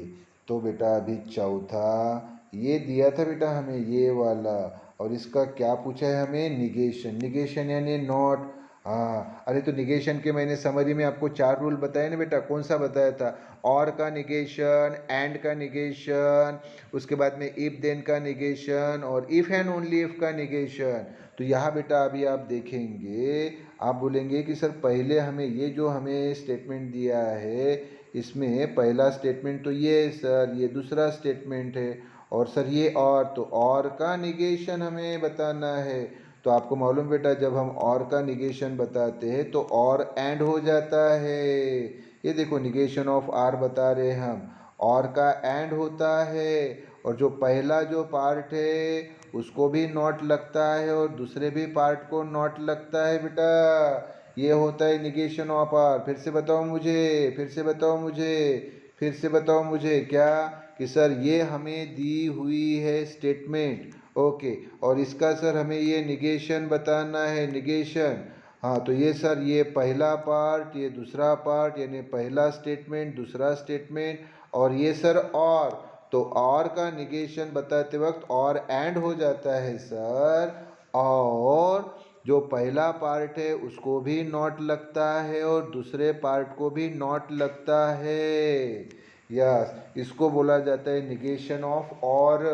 तो बेटा अभी चौथा, ये दिया था बेटा हमें ये वाला, और इसका क्या पूछा है हमें, निगेशन। निगेशन यानी नॉट। हाँ, अरे तो निगेशन के मैंने समरी में आपको 4 रूल बताए ना बेटा। कौन सा बताया था, और का निगेशन, एंड का निगेशन, उसके बाद में इफ देन का निगेशन, और इफ एंड ओनली इफ का निगेशन। तो यहाँ बेटा अभी आप देखेंगे, आप बोलेंगे कि सर पहले हमें ये जो हमें स्टेटमेंट दिया है, इसमें पहला स्टेटमेंट तो ये है सर, ये दूसरा स्टेटमेंट है, और सर ये और, तो और का निगेशन हमें बताना है। तो आपको मालूम बेटा, जब हम और का निगेशन बताते हैं तो और एंड हो जाता है। ये देखो निगेशन ऑफ आर बता रहे हम, और का एंड होता है, और जो पहला जो पार्ट है उसको भी नॉट लगता है, और दूसरे भी पार्ट को नॉट लगता है बेटा। ये होता है निगेशन ऑफ आर। फिर से बताओ मुझे, फिर से बताओ मुझे, फिर से बताओ मुझे क्या, कि सर ये हमें दी हुई है स्टेटमेंट, ओके, और इसका सर हमें ये निगेशन बताना है, निगेशन। हाँ, तो ये सर ये पहला पार्ट, ये दूसरा पार्ट, यानी पहला स्टेटमेंट, दूसरा स्टेटमेंट, और ये सर और, तो और का निगेशन बताते वक्त और एंड हो जाता है सर, और जो पहला पार्ट है उसको भी नॉट लगता है, और दूसरे पार्ट को भी नॉट लगता है। यस, इसको बोला जाता है निगेशन ऑफ और।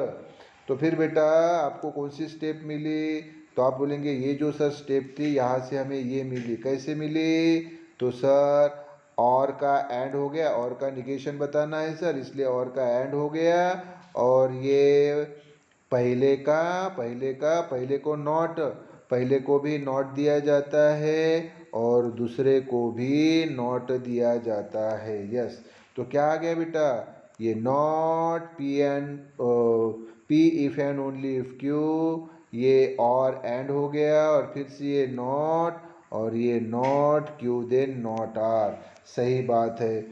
तो फिर बेटा आपको कौन सी स्टेप मिली, तो आप बोलेंगे ये जो सर स्टेप थी यहाँ से हमें ये मिली। कैसे मिली, तो सर और का एंड हो गया, और का निगेशन बताना है सर, इसलिए और का एंड हो गया, और ये पहले को नॉट, पहले को भी नॉट दिया जाता है, और दूसरे को भी नॉट दिया जाता है। यस, तो क्या आ गया बेटा, ये not P if and only if Q, ये और एंड हो गया, और फिर से ये नॉट, और ये not Q then not R. सही बात है,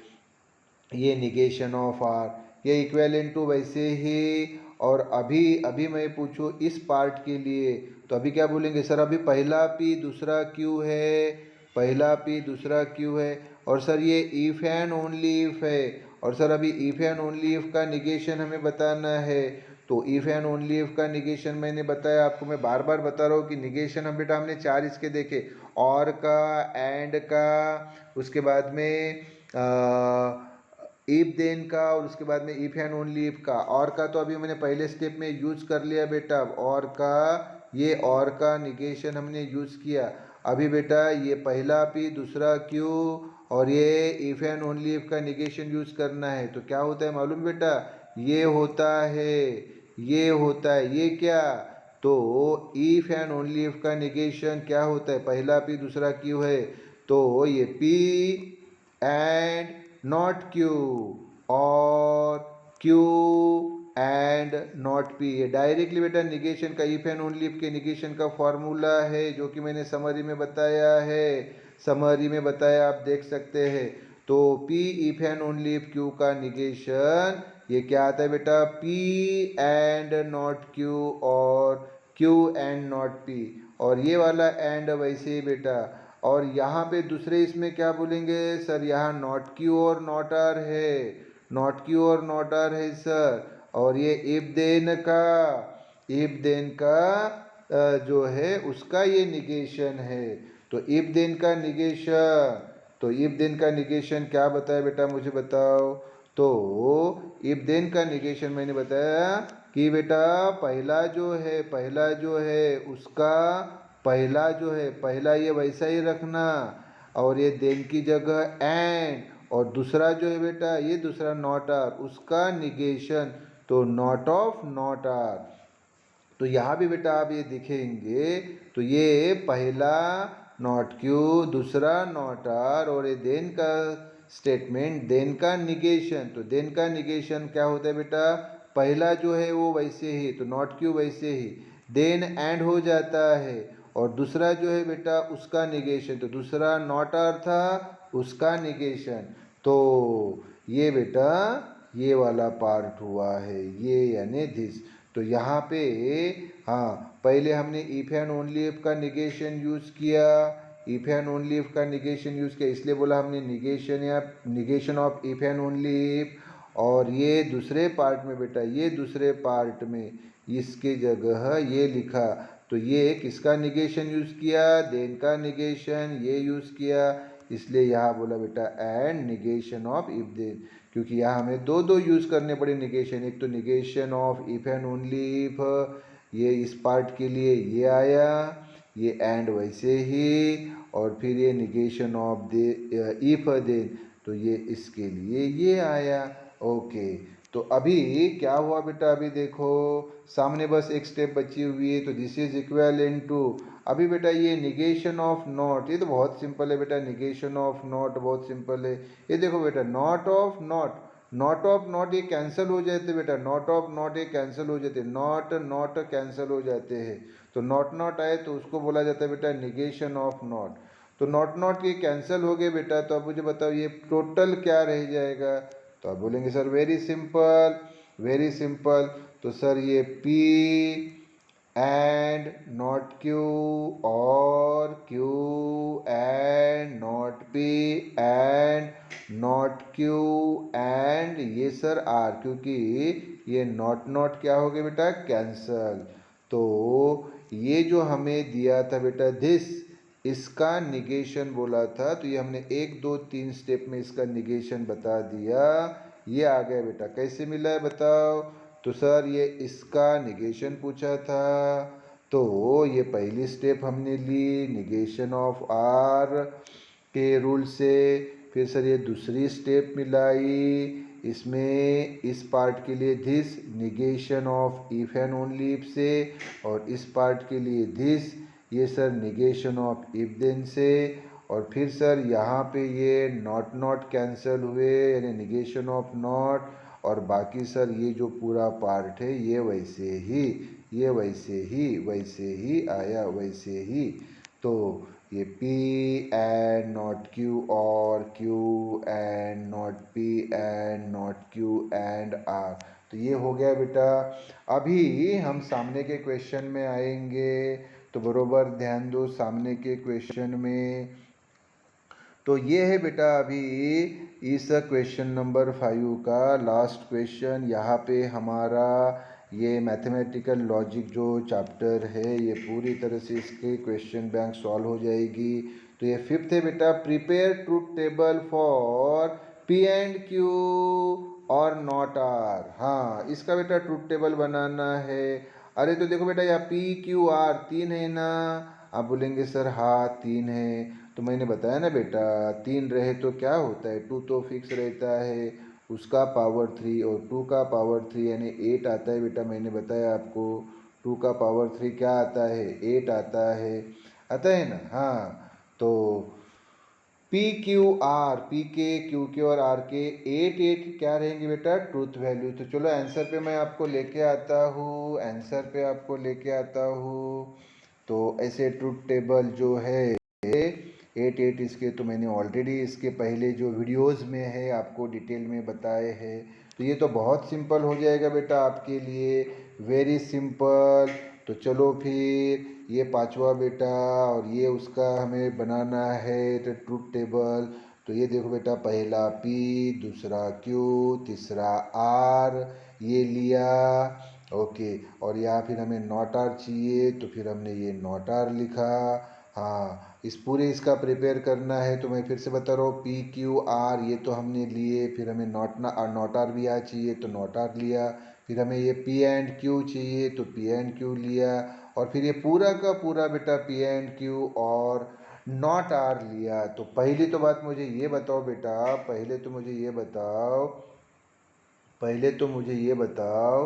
ये निगेशन ऑफ आर, ये इक्वेलेंट टू वैसे ही। और अभी अभी मैं पूछूं इस पार्ट के लिए, तो अभी क्या बोलेंगे सर, अभी पहला पी दूसरा क्यू है, पहला पी दूसरा क्यू है, और सर ये इफ एंड ओनली इफ है, और सर अभी इफ एंड ओनली इफ का निगेशन हमें बताना है। तो इफ एंड ओनली इफ का निगेशन मैंने बताया आपको, मैं बार बार बता रहा हूँ कि निगेशन हम बेटा हमने 4 इसके देखे, और का, एंड का, उसके बाद में इफ देन का, और उसके बाद में इफ एंड ओनली इफ का। और का तो अभी मैंने पहले स्टेप में यूज कर लिया बेटा, और का, ये और का निगेशन हमने यूज किया। अभी बेटा ये पहला पी दूसरा क्यू, और ये इफ एंड ओनली इफ का निगेशन यूज करना है। तो क्या होता है मालूम बेटा, ये होता है, ये होता है, ये क्या, तो इफ एंड ओनली इफ का निगेशन क्या होता है, पहला पी दूसरा क्यू है, तो ये पी एंड नॉट क्यू, और क्यू एंड नॉट पी। ये डायरेक्टली बेटा निगेशन का, इफ एंड ओनली इफ के निगेशन का फॉर्मूला है, जो कि मैंने समरी में बताया है, समरी में बताया, आप देख सकते हैं। तो P if and only if Q का निगेशन ये क्या आता है बेटा, पी एंड नॉट क्यू, और क्यू एंड नॉट पी, और ये वाला एंड वैसे ही बेटा। और यहाँ पे दूसरे इसमें क्या बोलेंगे सर, यहाँ नॉट क्यू और नॉट आर है, नॉट क्यू और नॉट आर है सर, और ये इफ देन का, इफ देन का जो है उसका ये निगेशन है। तो इफ देन का निगेशन, तो इफ देन का निगेशन क्या बताया बेटा, मुझे बताओ। तो इफ देन का निगेशन मैंने बताया कि बेटा पहला जो है, पहला जो है उसका, पहला जो है, पहला ये वैसा ही रखना, और ये देन की जगह एंड, और दूसरा जो है बेटा ये दूसरा नॉट आर, उसका निगेशन, तो नॉट ऑफ नॉट आर। तो यहाँ भी बेटा आप ये दिखेंगे, तो ये पहला नॉट क्यू, दूसरा नॉट आर, और ये देन का स्टेटमेंट, देन का निगेशन। तो देन का निगेशन क्या होता है बेटा, पहला जो है वो वैसे ही, तो नॉट क्यू वैसे ही, देन एंड हो जाता है, और दूसरा जो है बेटा उसका निगेशन, तो दूसरा नॉट आर था उसका निगेशन। तो ये बेटा ये वाला पार्ट हुआ है, ये यानी दिस। तो यहाँ पे हाँ, पहले हमने इफ एंड ओनली इफ का निगेशन यूज़ किया, इफ एंड ओनली इफ का निगेशन यूज़ किया, इसलिए बोला हमने निगेशन या negation of if and only if. और ये दूसरे पार्ट में बेटा, ये दूसरे पार्ट में इसके जगह ये लिखा, तो ये किसका निगेशन यूज़ किया, देन का निगेशन ये यूज़ किया, इसलिए यहाँ बोला बेटा and negation of if then, क्योंकि यहाँ हमें दो दो यूज़ करने पड़े निगेशन, एक तो negation of if and only if, ये इस पार्ट के लिए ये आया, ये एंड वैसे ही, और फिर ये negation of the if then, तो ये इसके लिए ये आया। ओके, तो अभी क्या हुआ बेटा, अभी देखो सामने बस एक स्टेप बची हुई है, तो दिस इज इक्विवेलेंट टू, अभी बेटा ये निगेशन ऑफ नॉट, ये तो बहुत सिंपल है बेटा, निगेशन ऑफ नॉट बहुत सिंपल है। ये देखो बेटा not of not, not of not ये कैंसिल हो जाते बेटा, नॉट ऑफ नॉट ये कैंसिल हो जाते, नॉट नॉट कैंसिल हो जाते हैं, तो नॉट नॉट आए तो उसको बोला जाता है बेटा निगेशन ऑफ नॉट। तो नॉट नॉट ये कैंसिल हो गए बेटा, तो अब मुझे बताओ ये टोटल क्या रह जाएगा, तो आप बोलेंगे sir very simple, very simple, तो सर ये P एंड नॉट Q और Q and not P and not Q and ये सर R, क्योंकि ये नॉट नॉट क्या हो गया बेटा कैंसल। तो ये जो हमें दिया था बेटा दिस, इसका निगेशन बोला था, तो ये हमने 1 2 3 स्टेप में इसका निगेशन बता दिया, ये आ गया बेटा। कैसे मिला है बताओ, तो सर ये इसका निगेशन पूछा था, तो ये पहली स्टेप हमने ली निगेशन ऑफ आर के रूल से, फिर सर ये दूसरी स्टेप मिलाई, इसमें इस पार्ट के लिए this negation of if and only if से, और इस पार्ट के लिए दिस ये sir negation of if then से, और फिर सर यहाँ पे ये नॉट नॉट कैंसिल हुए यानी निगेशन ऑफ नॉट, और बाकी सर ये जो पूरा पार्ट है ये वैसे ही, ये वैसे ही आया, वैसे ही। तो ये P एंड नॉट Q और Q and not P and not Q and R, तो ये हो गया बेटा। अभी हम सामने के क्वेश्चन में आएंगे, तो बरोबर ध्यान दो सामने के क्वेश्चन में। तो ये है बेटा अभी इस क्वेश्चन नंबर 5 का लास्ट क्वेश्चन। यहाँ पे हमारा ये मैथमेटिकल लॉजिक जो चैप्टर है ये पूरी तरह से इसके क्वेश्चन बैंक सॉल्व हो जाएगी। तो ये 5th है बेटा, prepare truth table for P and Q और नॉट R। हाँ, इसका बेटा ट्रूथ टेबल बनाना है। अरे तो देखो बेटा यहाँ P Q R 3 है ना, आप बोलेंगे सर हाँ 3 है, तो मैंने बताया ना बेटा 3 रहे तो क्या होता है, 2 तो फिक्स रहता है, उसका पावर 3 और 2 का पावर 3 यानी 8 आता है बेटा। मैंने बताया आपको 2 का पावर 3 क्या आता है, 8 आता है ना। हाँ, तो P Q R, P के Q के और R के 8 क्या रहेंगे बेटा ट्रूथ वैल्यू। तो चलो आंसर पे मैं आपको लेके आता हूँ, आंसर पे आपको लेके आता हूँ। तो ऐसे ट्रूथ टेबल जो है 8 इसके, तो मैंने ऑलरेडी इसके पहले जो वीडियोस में है आपको डिटेल में बताए हैं। तो ये तो बहुत सिंपल हो जाएगा बेटा आपके लिए, वेरी सिंपल। तो चलो फिर ये 5वां बेटा, और ये उसका हमें बनाना है तो ट्रूथ टेबल। तो ये देखो बेटा, पहला P, दूसरा Q, तीसरा R ये लिया, ओके। और यहाँ फिर हमें नॉट आर चाहिए, तो फिर हमने ये नॉट आर लिखा। हाँ, इस पूरे इसका प्रिपेयर करना है, तो मैं फिर से बता रहा हूँ P Q R ये तो हमने लिए, फिर हमें नॉट आर भी यहाँ चाहिए तो नॉट आर लिया, फिर हमें ये P एंड Q चाहिए तो P एंड Q लिया, और फिर ये पूरा का पूरा बेटा P एंड Q और नॉट आर लिया। तो पहली तो बात मुझे ये बताओ बेटा, पहले तो मुझे ये बताओ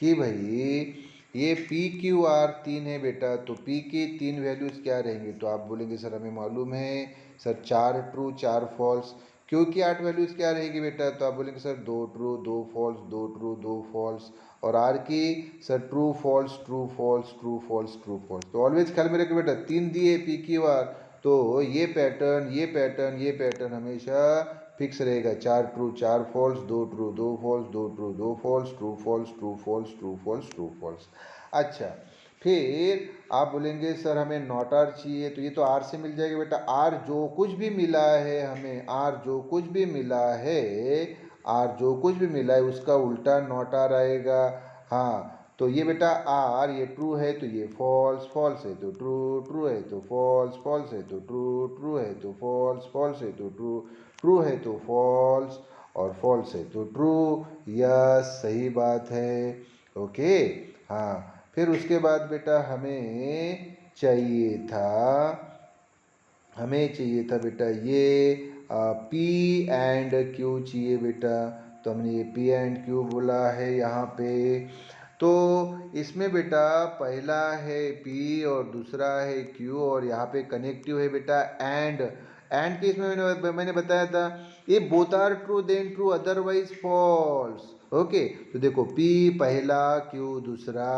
कि भाई ये P Q R 3 है बेटा, तो P की 3 वैल्यूज़ क्या रहेंगे। तो आप बोलेंगे सर हमें मालूम है सर 4 ट्रू 4 फॉल्स। Q की 8 वैल्यूज़ क्या रहेगी बेटा, तो आप बोलेंगे sir 2 true 2 false, 2 true 2 false. और R की sir true false true false true false true false. तो ऑलवेज ख्याल में रखो बेटा 3 दिए P Q R, तो ये पैटर्न हमेशा फिक्स रहेगा, 4 true 4 false, 2 true 2 false, 2 true 2 false, true false true false true false true false. अच्छा, फिर आप बोलेंगे सर हमें नॉट आर चाहिए, तो ये तो आर से मिल जाएगा बेटा। आर जो कुछ भी मिला है हमें, आर जो कुछ भी मिला है आर जो कुछ भी मिला है उसका उल्टा नॉट आर आएगा। हाँ, तो ये बेटा आर ये ट्रू है तो ये फॉल्स, फॉल्स है तो ट्रू, ट्रू है तो फॉल्स, फॉल्स है तो ट्रू, ट्रू है तो फॉल्स, फॉल्स है तो ट्रू, ट्रू है तो फॉल्स और फॉल्स है तो ट्रू। यस, सही बात है। ओके, हाँ, फिर उसके बाद बेटा हमें चाहिए था बेटा ये पी एंड क्यू चाहिए बेटा। तो हमने ये पी एंड क्यू बोला है यहाँ पे। तो इसमें बेटा पहला है पी और दूसरा है क्यू और यहाँ पे कनेक्टिव है बेटा एंड के इसमें मैंने बताया था ये both are true then true otherwise false. Okay, तो देखो पी पहला क्यू दूसरा।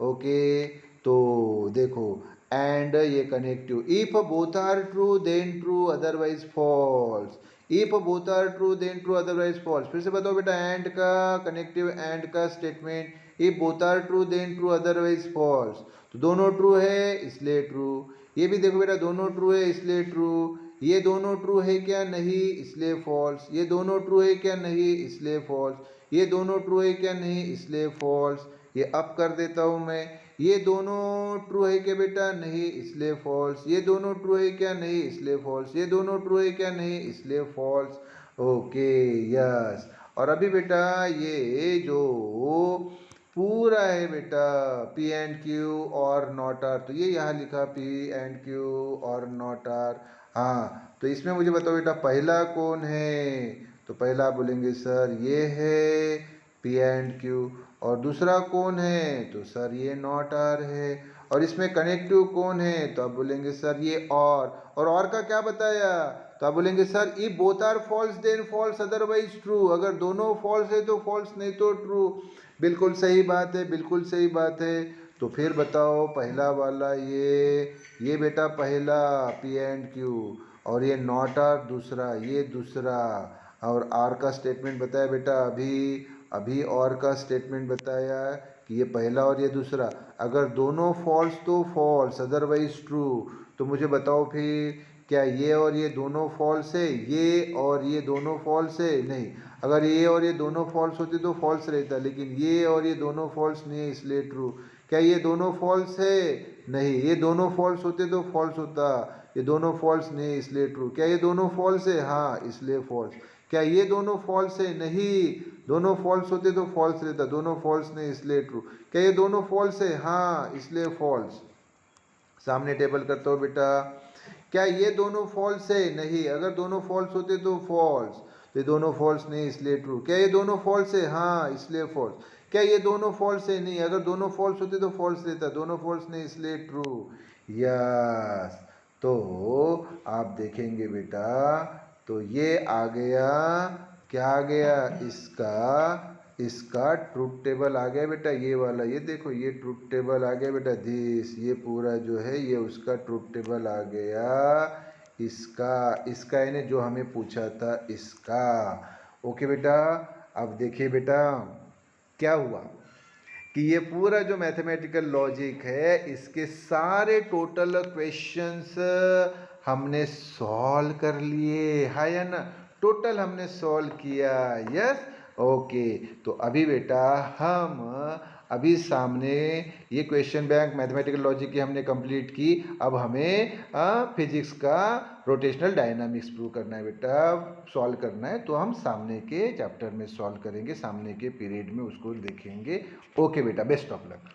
ओके, तो देखो एंड ये connective if both are true then true otherwise false. If both are true then true otherwise false. फिर से बताओ बेटा एंड का कनेक्टिव एंड का statement if both are true then true otherwise false. तो दोनों ट्रू है इसलिए ट्रू। ये भी देखो बेटा दोनों ट्रू है इसलिए ट्रू। ये दोनों ट्रू है क्या नहीं इसलिए फॉल्स। ये दोनों ट्रू है क्या नहीं इसलिए फॉल्स। ये दोनों ट्रू है क्या नहीं इसलिए फॉल्स। ये अप कर देता हूँ मैं। ये दोनों ट्रू है क्या बेटा नहीं इसलिए फॉल्स। ये दोनों ट्रू है क्या नहीं इसलिए फॉल्स। ये दोनों ट्रू है क्या नहीं इसलिए फॉल्स। Okay, yes. और अभी बेटा ये जो पूरा है बेटा पी एंड क्यू और नॉट आर, तो ये यहाँ लिखा पी एंड क्यू और नॉट आर। हाँ, तो इसमें मुझे बताओ बेटा पहला कौन है। तो पहला बोलेंगे सर ये है पी एंड क्यू। और दूसरा कौन है तो सर ये नॉट आर है। और इसमें कनेक्टिव कौन है तो आप बोलेंगे सर ये और का क्या बताया तो आप बोलेंगे sir if both are false then false otherwise true. अगर दोनों फॉल्स है तो फॉल्स नहीं तो ट्रू। बिल्कुल सही बात है, बिल्कुल सही बात है। तो फिर बताओ पहला वाला ये बेटा पहला पी एंड क्यू और ये नॉट आर दूसरा, ये दूसरा। और आर का स्टेटमेंट बताया बेटा अभी और का स्टेटमेंट बताया कि ये पहला और ये दूसरा। अगर दोनों फॉल्स तो फॉल्स अदरवाइज ट्रू। तो मुझे बताओ फिर क्या ये और ये दोनों फॉल्स है, ये और ये दोनों फॉल्स है? नहीं। अगर ये और ये दोनों फॉल्स होते तो फॉल्स रहता, लेकिन ये और ये दोनों फॉल्स नहीं है इसलिए ट्रू। क्या ये दोनों फॉल्स है? नहीं। ये दोनों फॉल्स होते तो फॉल्स होता। ये दोनों फॉल्स नहीं है इसलिए ट्रू। क्या ये दोनों फॉल्स है? हाँ, इसलिए फॉल्स। क्या ये दोनों फॉल्स है? नहीं। दोनों फॉल्स होते तो फॉल्स रहता, दोनों फॉल्स नहीं इसलिए ट्रू। क्या ये दोनों फॉल्स है? हाँ, इसलिए फॉल्स। सामने टेबल करता हो बेटा। क्या ये दोनों फॉल्स है? नहीं। अगर दोनों फॉल्स होते तो फॉल्स। तो ये दोनों फॉल्स नहीं इसलिए ट्रू। क्या ये दोनों फॉल्स है? हाँ, इसलिए फॉल्स। क्या ये दोनों फॉल्स है? नहीं। अगर दोनों फॉल्स होते तो फॉल्स रहता, दोनों फॉल्स नहीं इसलिए ट्रू। यस। तो आप देखेंगे बेटा तो ये आ गया, क्या आ गया इसका ट्रूथ टेबल आ गया बेटा। ये वाला ये देखो ये ट्रूथ टेबल आ गया बेटा। ये पूरा जो है ये उसका ट्रूथ टेबल आ गया। इसका यानी जो हमें पूछा था इसका। ओके बेटा, अब देखिए बेटा क्या हुआ कि ये पूरा जो मैथमेटिकल लॉजिक है इसके सारे टोटल क्वेश्चंस हमने सॉल्व कर लिए, है या ना। टोटल हमने सॉल्व किया। यस। ओके, तो अभी बेटा हम अभी सामने ये क्वेश्चन बैंक मैथमेटिकल लॉजिक की हमने कंप्लीट की। अब हमें फिजिक्स का रोटेशनल डायनामिक्स प्रूव करना है बेटा, सॉल्व करना है। तो हम सामने के चैप्टर में सॉल्व करेंगे, सामने के पीरियड में उसको देखेंगे। ओके बेटा, बेस्ट ऑफ लक।